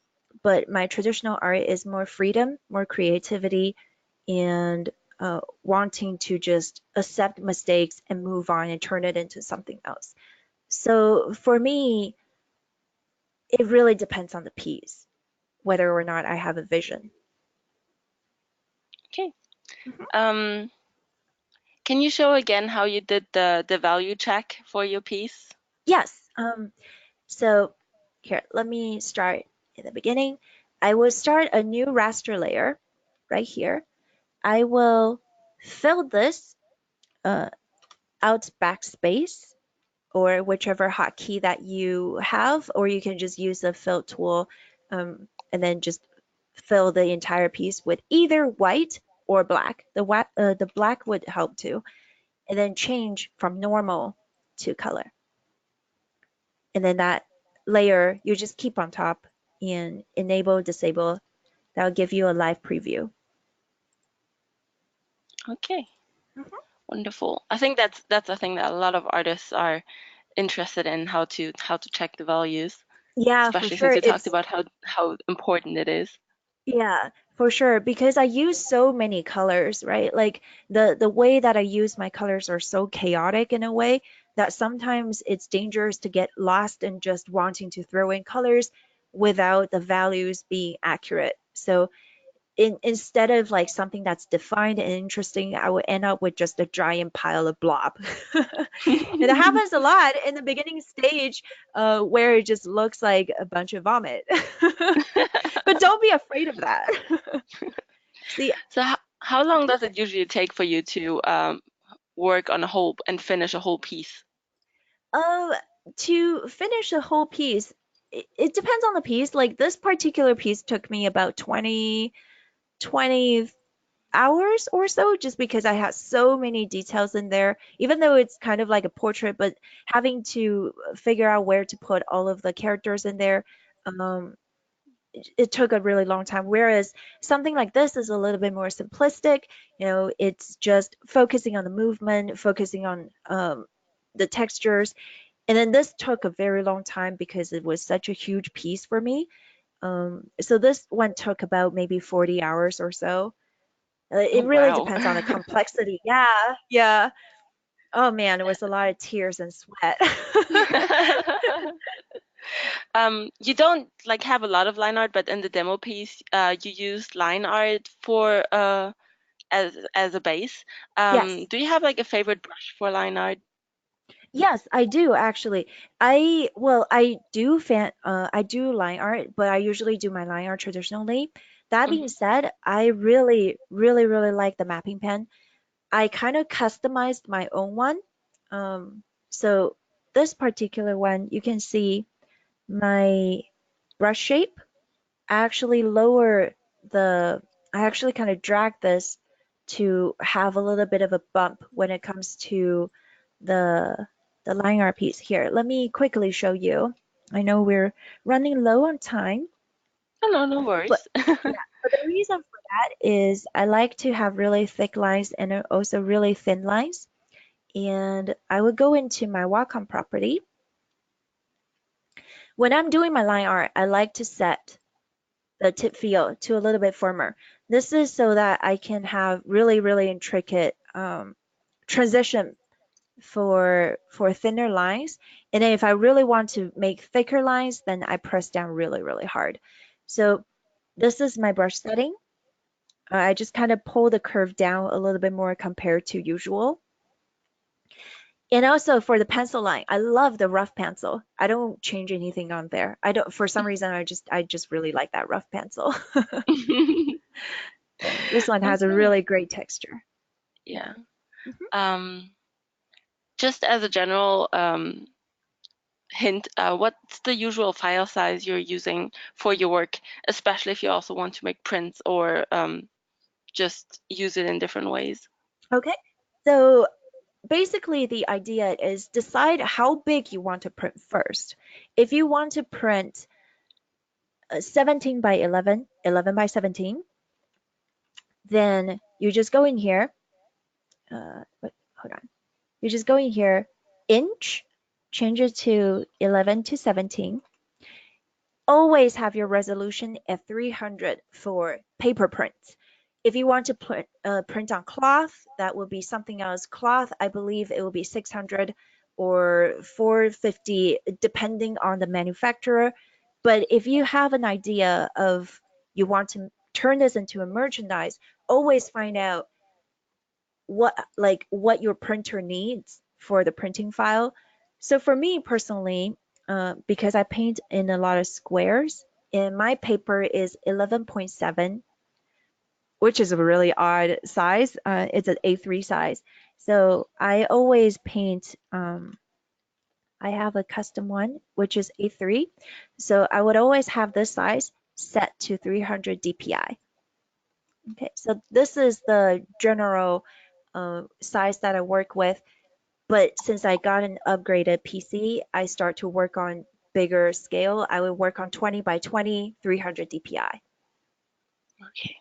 But my traditional art is more freedom, more creativity, and wanting to just accept mistakes and move on and turn it into something else. So for me, it really depends on the piece, whether or not I have a vision. Okay. Mhm. Um, can you show again how you did the value check for your piece? Yes. So here, let me start in the beginning. I will start a new raster layer right here. I will fill this uh, out backspace or whichever hotkey that you have, or you can just use the fill tool and then just fill the entire piece with either white or black. The black would help too. And then change from normal to color. And then that layer you just keep on top and enable, disable. That'll give you a live preview. Okay, Mhm. wonderful. I think that's a thing that a lot of artists are interested in, how to check the values, Yeah, for especially since sure. you talked about how important it is. Yeah, for sure. Because I use so many colors, right? Like the way that I use my colors are so chaotic in a way that sometimes it's dangerous to get lost in just wanting to throw in colors without the values being accurate. So instead of like something that's defined and interesting, I would end up with just a giant pile of blob. And it happens a lot in the beginning stage, where it just looks like a bunch of vomit. But don't be afraid of that. See, So how long does it usually take for you to work on a whole and finish a whole piece? uh, to finish a whole piece, it depends on the piece. Like this particular piece took me about 20 hours or so, just because I had so many details in there, even though it's kind of like a portrait, but having to figure out where to put all of the characters in there, um, it took a really long time. Whereas something like this is a little bit more simplistic. It's just focusing on the movement, focusing on the textures. And then this took a very long time because it was such a huge piece for me. So this one took about maybe 40 hours or so. Oh, It really wow. depends on the complexity. Yeah, yeah. Oh man, it was a lot of tears and sweat. You don't like have a lot of line art, but in the demo piece, you used line art for as a base. Yes. Do you have like a favorite brush for line art? Yes, I do actually. I do line art, but I usually do my line art traditionally. That being Hmm. said, I really, really, really like the mapping pen. I kind of customized my own one. So this particular one, you can see my brush shape. I actually lower the, I actually kind of drag this to have a little bit of a bump when it comes to the the line art piece here. Let me quickly show you. I know we're running low on time, Oh, no, no but worries. yeah, but the reason for that is I like to have really thick lines and also really thin lines. And I would go into my Wacom property. When I'm doing my line art, I like to set the tip feel to a little bit firmer. This is so that I can have really, really intricate transition for thinner lines. And then if I really want to make thicker lines, then I press down really, really hard. So this is my brush setting. I just kind of pull the curve down a little bit more compared to usual. And also for the pencil line, I love the rough pencil. I don't change anything on there. I don't, for some reason, I just really like that rough pencil. And this one has a Okay. really great texture. Yeah. Mhm. Um, just as a general hint, what's the usual file size you're using for your work, especially if you also want to make prints or just use it in different ways? Okay. So basically the idea is decide how big you want to print first. If you want to print 17 by 11, 11 by 17, then you just go in here. Hold on. You just go in here, inch, change it to 11 to 17. Always have your resolution at 300 for paper prints. If you want to print on cloth, that will be something else. Cloth, I believe it will be 600 or 450, depending on the manufacturer. But if you have an idea of you want to turn this into a merchandise, always find out what your printer needs for the printing file. So for me personally, because I paint in a lot of squares, and my paper is 11.7, which is a really odd size. It's an A3 size. So I always paint, I have a custom one, which is A3. So I would always have this size set to 300 DPI. Okay, so this is the general size that I work with. But since I got an upgraded PC, I start to work on bigger scale. I would work on 20 by 20, 300 DPI. Okay.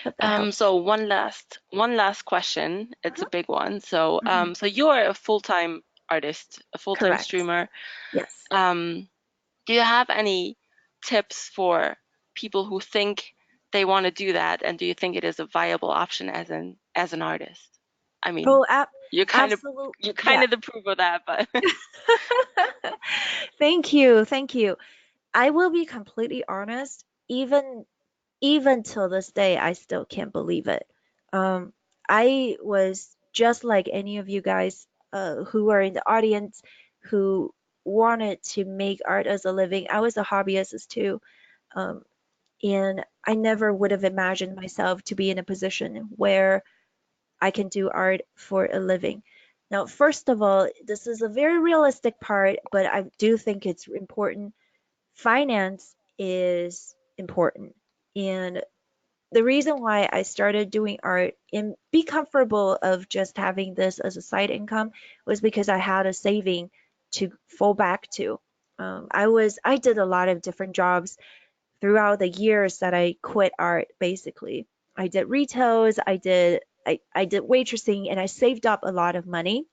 Hope that helps. So one last question. It's a Uh-huh. big one. So Mhm. so you are a full-time artist, a full-time Correct. streamer. Yes. Do you have any tips for people who think they want to do that, and do you think it is a viable option as an artist? I mean, Oh, you're kind of absolute. you're kind Yeah. of the proof of that, but Thank you. Thank you. I will be completely honest. Even till this day, I still can't believe it. Um, I was just like any of you guys who are in the audience who wanted to make art as a living. I was a hobbyist too. Um, and I never would have imagined myself to be in a position where I can do art for a living. Now, first of all, this is a very realistic part, but I do think it's important. Finance is important. And the reason why I started doing art and be comfortable of just having this as a side income was because I had a saving to fall back to. I did a lot of different jobs throughout the years that I quit art. Basically, I did retails, I did waitressing, and I saved up a lot of money.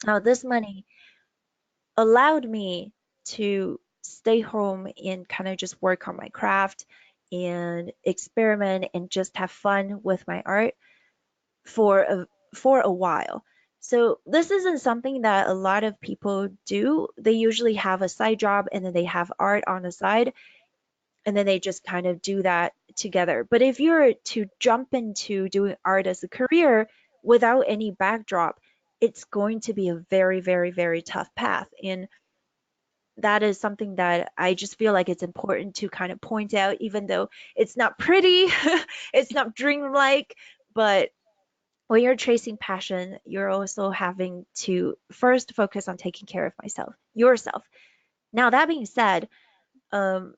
Now this money allowed me to stay home and kind of just work on my craft and experiment and just have fun with my art for a while. So this isn't something that a lot of people do. They usually have a side job and then they have art on the side and then they just kind of do that together. But if you're to jump into doing art as a career without any backdrop, it's going to be a very, very, very tough path. And that is something that I just feel like it's important to kind of point out, even though it's not pretty, it's not dreamlike, but when you're chasing passion, you're also having to first focus on taking care of yourself. Now, that being said, um,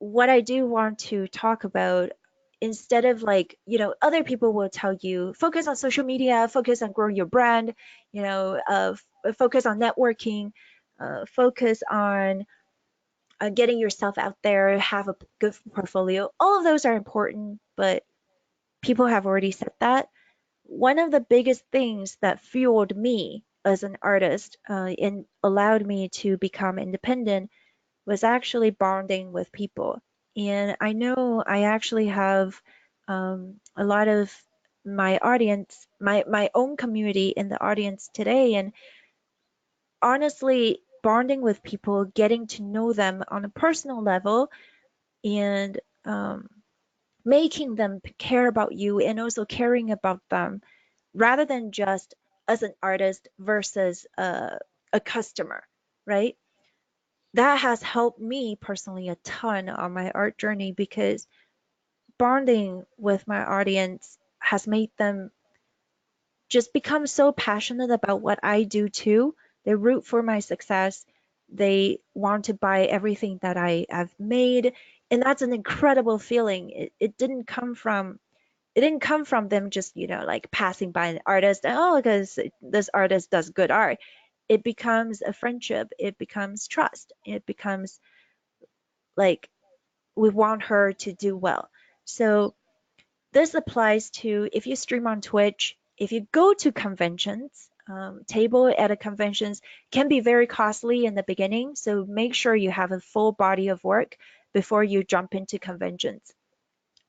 what I do want to talk about, instead of like, other people will tell you, focus on social media, focus on growing your brand, focus on networking, focus on getting yourself out there, have a good portfolio. All of those are important, but people have already said that. One of the biggest things that fueled me as an artist and allowed me to become independent was actually bonding with people. And I know I actually have a lot of my audience, my own community in the audience today. And honestly, bonding with people, getting to know them on a personal level, and making them care about you and also caring about them rather than just as an artist versus a customer, right? That has helped me personally a ton on my art journey because bonding with my audience has made them just become so passionate about what I do too. They root for my success. They want to buy everything that I have made. And that's an incredible feeling. It didn't come from them just, like passing by an artist, oh, because this artist does good art. It becomes a friendship. It becomes trust. It becomes like we want her to do well. So this applies to if you stream on Twitch, if you go to conventions, table at a conventions can be very costly in the beginning. So make sure you have a full body of work before you jump into conventions.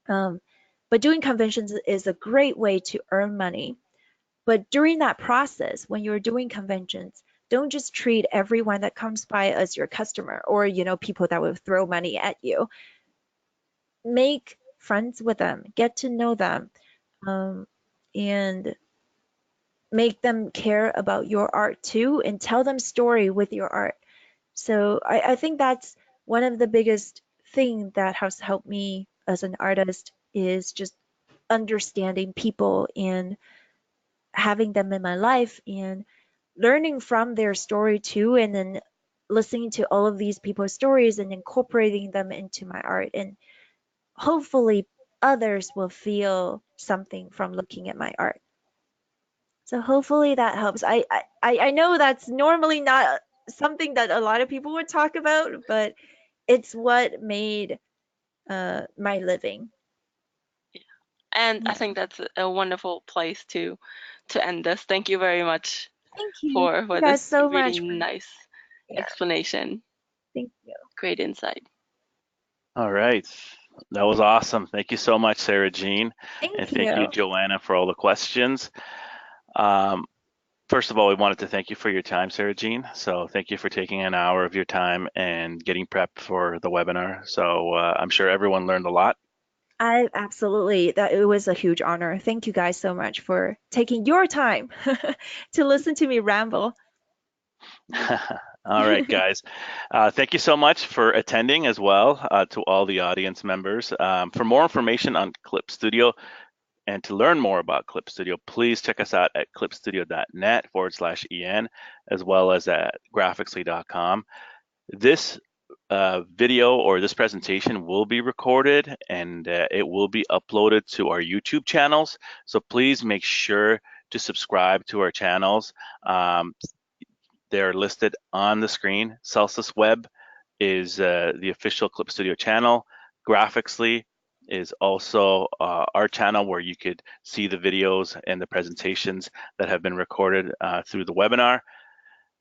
Um, but doing conventions is a great way to earn money. But during that process, when you're doing conventions, don't just treat everyone that comes by as your customer or, people that will throw money at you. Make friends with them, get to know them, um, and make them care about your art too, and tell them story with your art. So I think that's one of the biggest thing that has helped me as an artist is just understanding people and having them in my life and learning from their story too, and then listening to all of these people's stories and incorporating them into my art. And hopefully others will feel something from looking at my art. So hopefully that helps. I know that's normally not something that a lot of people would talk about, but it's what made my living. And I Yeah. think that's a wonderful place to end this. Thank you very much Thank you. for You guys this so really much for nice yeah. explanation. Thank you. Great insight. All right. That was awesome. Thank you so much, Sarah Jean. And Thank thank you, you. Joanna, for all the questions. Um, First of all, we wanted to thank you for your time, Sarah Jean. So thank you for taking an hour of your time and getting prepped for the webinar. So I'm sure everyone learned a lot. I absolutely that it was a huge honor. Thank you guys so much for taking your time to listen to me ramble. All right, guys. Thank you so much for attending as well to all the audience members. For more information on Clip Studio and to learn more about Clip Studio, please check us out at clipstudio.net/en as well as at graphixly.com. This video or this presentation will be recorded and it will be uploaded to our YouTube channels. So please make sure to subscribe to our channels. They're listed on the screen. Celsius Web is the official Clip Studio channel. Graphixly is also our channel where you could see the videos and the presentations that have been recorded through the webinar.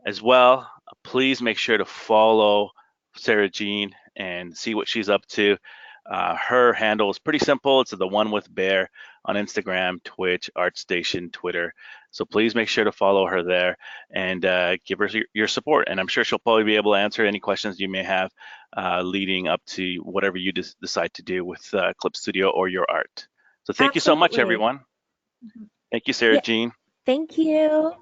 As well, please make sure to follow Sarah Jean and see what she's up to. Her handle is pretty simple. It's TheOneWithBear on Instagram, Twitch, ArtStation, Twitter. So please make sure to follow her there and give her your support. And I'm sure she'll probably be able to answer any questions you may have leading up to whatever you decide to do with Clip Studio or your art. So thank you so much, Absolutely. everyone. Mhm. Thank you, Sarah Yeah, Jean. thank you.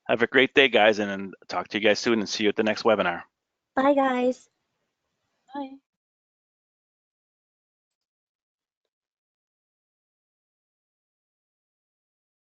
Have a great day, guys, and talk to you guys soon and see you at the next webinar. Bye guys. Bye.